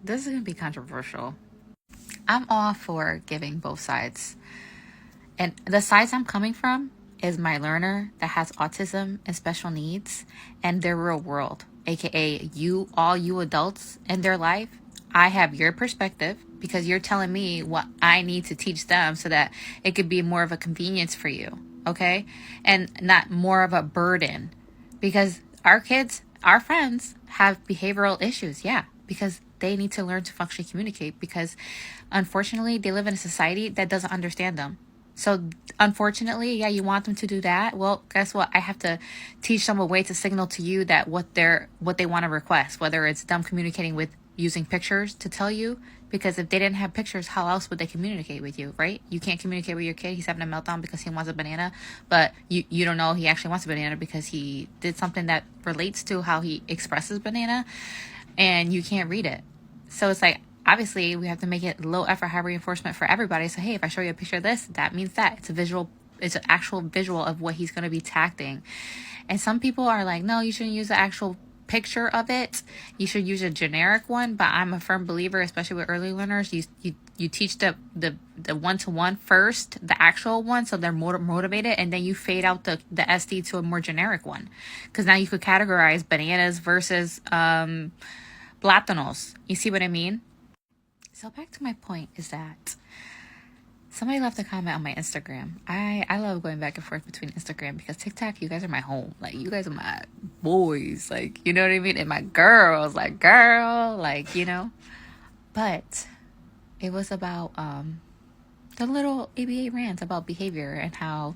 This is going to be controversial. I'm all for giving both sides. And the sides I'm coming from is my learner that has autism and special needs and their real world, aka you, all you adults in their life. I have your perspective because you're telling me what I need to teach them so that it could be more of a convenience for you, okay? And not more of a burden. Because our kids, our friends have behavioral issues, yeah, because they need to learn to functionally communicate because unfortunately they live in a society that doesn't understand them. So unfortunately, yeah, you want them to do that. Well, guess what? I have to teach them a way to signal to you that what they want to request, whether it's them communicating with using pictures to tell you, because if they didn't have pictures, how else would they communicate with you, right? You can't communicate with your kid. He's having a meltdown because he wants a banana, but you don't know he actually wants a banana because he did something that relates to how he expresses banana, and you can't read it. So it's like, obviously we have to make it low effort, high reinforcement for everybody. So hey, if I show you a picture of this, that means that it's a visual, it's an actual visual of what he's going to be tacting. And some people are like, no, you shouldn't use the actual picture of it. You should use a generic one. But I'm a firm believer, especially with early learners, you teach the one-to-one first, the actual one, so they're more motivated, and then you fade out the SD to a more generic one, because now you could categorize bananas versus platanos. You see what I mean? So back to my point is that somebody left a comment on my Instagram. I love going back and forth between Instagram because TikTok, you guys are my home. Like, you guys are my boys. Like, you know what I mean? And my girls, like, girl, like, you know. But it was about the little ABA rant about behavior and how,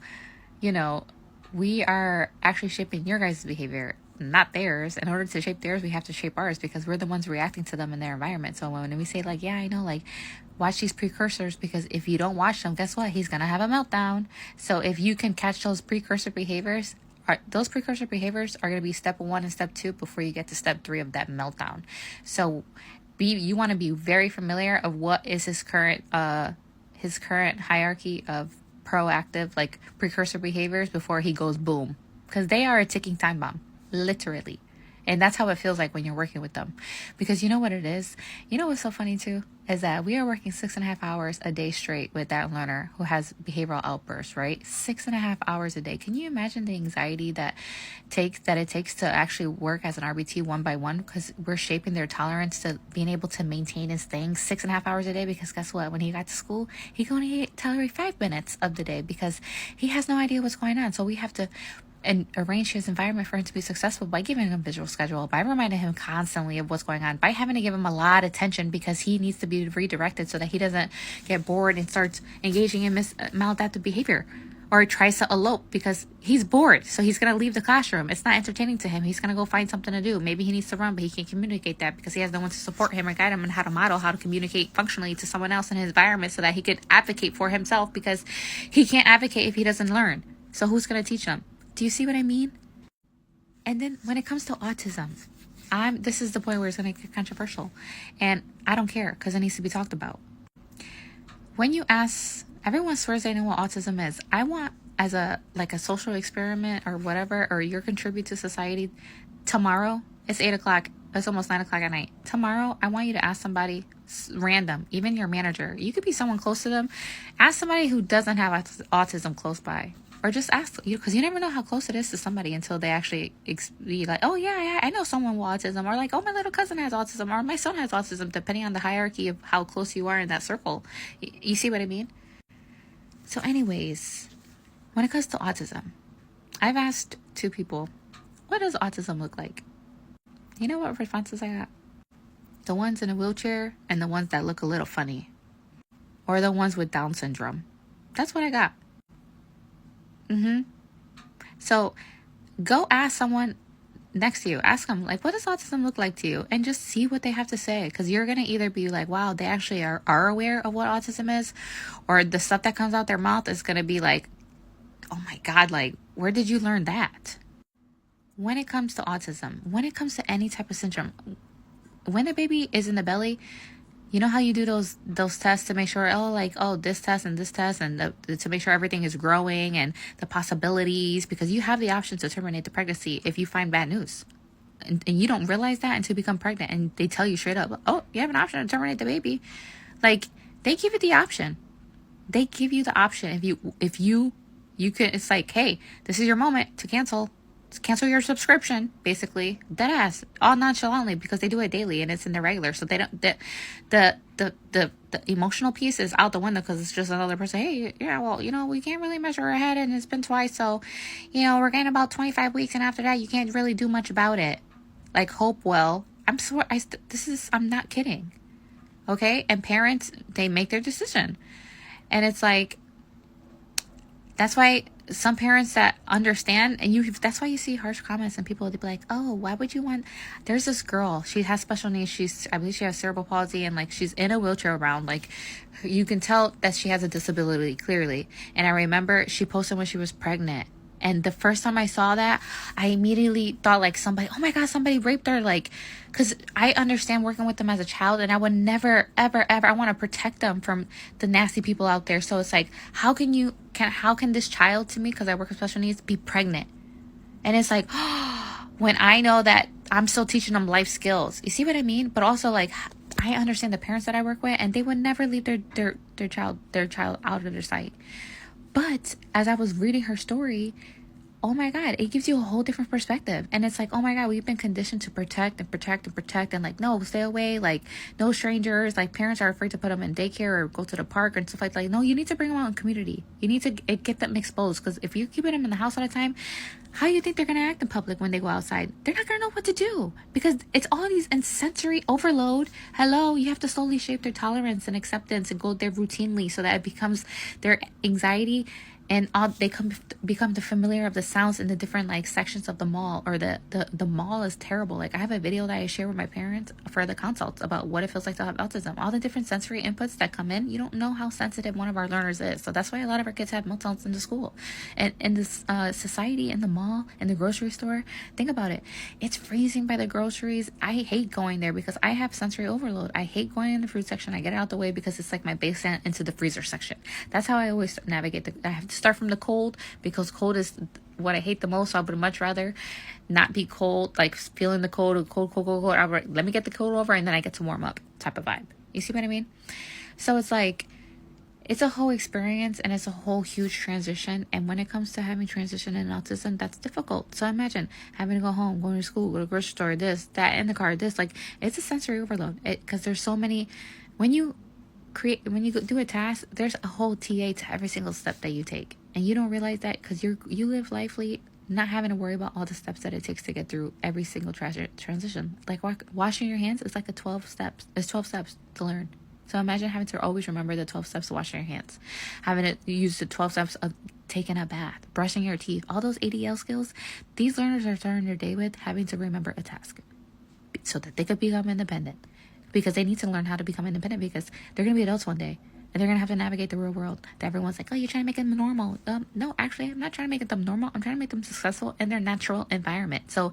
you know, we are actually shaping your guys' behavior, not theirs. In order to shape theirs, we have to shape ours because we're the ones reacting to them in their environment. So when we say, like, yeah, I know, like, watch these precursors, because if you don't watch them, guess what? He's going to have a meltdown. So if you can catch those precursor behaviors, those precursor behaviors are going to be step 1 and step 2 before you get to step 3 of that meltdown. So you want to be very familiar of what is his current hierarchy of proactive, like, precursor behaviors before he goes boom, because they are a ticking time bomb, literally. And that's how it feels like when you're working with them. Because you know what it is? You know what's so funny too? Is that we are working 6.5 hours a day straight with that learner who has behavioral outbursts, right? 6.5 hours a day. Can you imagine the anxiety that it takes to actually work as an RBT one by one? Because we're shaping their tolerance to being able to maintain his thing 6.5 hours a day. Because guess what? When he got to school, he can only tolerate 5 minutes of the day because he has no idea what's going on. So we have to and arrange his environment for him to be successful by giving him a visual schedule, by reminding him constantly of what's going on, by having to give him a lot of attention because he needs to be redirected so that he doesn't get bored and starts engaging in maladaptive behavior, or tries to elope because he's bored. So he's going to leave the classroom. It's not entertaining to him. He's going to go find something to do. Maybe he needs to run, but he can't communicate that because he has no one to support him or guide him on how to model, how to communicate functionally to someone else in his environment so that he could advocate for himself, because he can't advocate if he doesn't learn. So who's going to teach him? Do you see what I mean? And then when it comes to autism, this is the point where it's going to get controversial. And I don't care because it needs to be talked about. When you ask, everyone swears they know what autism is. I want, as a social experiment or whatever, or your contribute to society, tomorrow, it's 8 o'clock. It's almost 9 o'clock at night. Tomorrow, I want you to ask somebody random, even your manager. You could be someone close to them. Ask somebody who doesn't have autism close by. Or just ask, because you never know how close it is to somebody until they actually be like, oh, yeah, I know someone with autism. Or like, oh, my little cousin has autism. Or my son has autism, depending on the hierarchy of how close you are in that circle. You see what I mean? So anyways, when it comes to autism, I've asked 2 people, what does autism look like? You know what responses I got? The ones in a wheelchair and the ones that look a little funny. Or the ones with Down syndrome. That's what I got. So go ask someone next to you. Ask them, like, what does autism look like to you? And just see what they have to say. Because you're going to either be like, wow, they actually are aware of what autism is. Or the stuff that comes out their mouth is going to be like, oh my God, like, where did you learn that? When it comes to autism, when it comes to any type of syndrome, when the baby is in the belly, you know how you do those tests to make sure, this test and to make sure everything is growing and the possibilities, because you have the option to terminate the pregnancy if you find bad news. and you don't realize that until you become pregnant, and they tell you straight up, oh, you have an option to terminate the baby. Like, they give you the option. They give you the option. If you can, it's like, hey, this is your moment to cancel your subscription, basically. Deadass, all nonchalantly, because they do it daily and it's in the regular. So they don't, the emotional piece is out the window, because it's just another person. Hey, yeah, well, we can't really measure ahead, and it's been twice, so we're getting about 25 weeks, and after that you can't really do much about it. Like, Hopewell, I'm not kidding. Okay? And parents, they make their decision. And it's like, that's why some parents that understand, and that's why you see harsh comments, and people, they'd be like, oh, why would you want, there's this girl, she has special needs, I believe she has cerebral palsy, and like, she's in a wheelchair around, like, you can tell that she has a disability, clearly. And I remember she posted when she was pregnant, and the first time I saw that, I immediately thought, like, oh my God, somebody raped her, like, because I understand working with them as a child, and I would never, ever, ever, I want to protect them from the nasty people out there. So it's like, how can this child, to me, because I work with special needs, be pregnant? And it's like, when I know that I'm still teaching them life skills. You see what I mean? But also, like, I understand the parents that I work with, and they would never leave their child out of their sight. But as I was reading her story, oh my God, it gives you a whole different perspective. And it's like, oh my God, we've been conditioned to protect and protect and protect, and like, no, stay away, like, no strangers. Like, parents are afraid to put them in daycare or go to the park and stuff like that. Like, no, you need to bring them out in community. You need to get them exposed, because if you're keeping them in the house all the time, how do you think they're going to act in public when they go outside? They're not going to know what to do, because it's all these and sensory overload. Hello, you have to slowly shape their tolerance and acceptance and go there routinely, so that it becomes their anxiety, and they become the familiar of the sounds in the different, like, sections of the mall. Or the mall is terrible. Like, I have a video that I share with my parents for the consults about what it feels like to have autism. All the different sensory inputs that come in, you don't know how sensitive one of our learners is. So that's why a lot of our kids have meltdowns in the school, and in this society, in the mall, in the grocery store. Think about it. It's freezing by the groceries. I hate going there because I have sensory overload. I hate going in the fruit section. I get it out the way because it's like my base into the freezer section. That's how I always navigate. I have to start from the cold, because cold is what I hate the most. I would much rather not be cold, like feeling the cold. Let me get the cold over, and then I get to warm up type of vibe. You see what I mean? So it's like, it's a whole experience, and it's a whole huge transition. And when it comes to having transition in autism, that's difficult. So imagine having to go home, going to school, go to the grocery store, this, that, in the car, this. Like, it's a sensory overload. Because there's so many. When you do a task, there's a whole TA to every single step that you take, and you don't realize that, because you live lively, not having to worry about all the steps that it takes to get through every single transition. Like, washing your hands is like 12 steps. It's 12 steps to learn. So imagine having to always remember the 12 steps of washing your hands, having to use the 12 steps of taking a bath, brushing your teeth, all those ADL skills. These learners are starting their day with having to remember a task so that they could become independent, because they need to learn how to become independent, because they're going to be adults one day, and they're going to have to navigate the real world that everyone's like, oh, you're trying to make them normal. No, actually, I'm not trying to make them normal. I'm trying to make them successful in their natural environment. So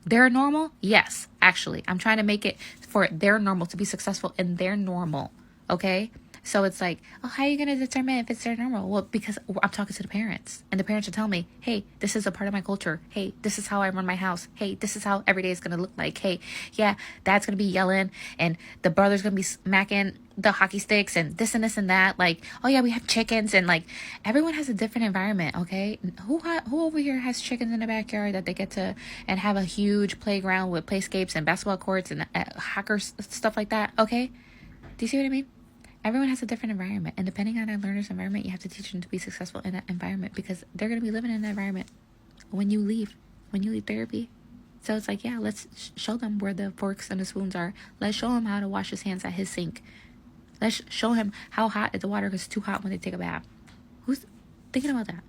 they're normal. Yes, actually, I'm trying to make it for their normal to be successful in their normal. Okay. So it's like, oh, how are you going to determine if it's their normal? Well, because I'm talking to the parents, and the parents are telling me, hey, this is a part of my culture. Hey, this is how I run my house. Hey, this is how every day is going to look like. Hey, yeah, dad's going to be yelling, and the brother's going to be smacking the hockey sticks, and this and this and that. Like, oh yeah, we have chickens, and like, everyone has a different environment. Okay. Who over here has chickens in the backyard that they get to, and have a huge playground with playscapes and basketball courts and hackers, stuff like that? Okay. Do you see what I mean? Everyone has a different environment, and depending on that learner's environment, you have to teach them to be successful in that environment, because they're going to be living in that environment when you leave therapy. So it's like, yeah, let's show them where the forks and the spoons are. Let's show him how to wash his hands at his sink. Let's show him how hot the water is too hot when they take a bath. Who's thinking about that?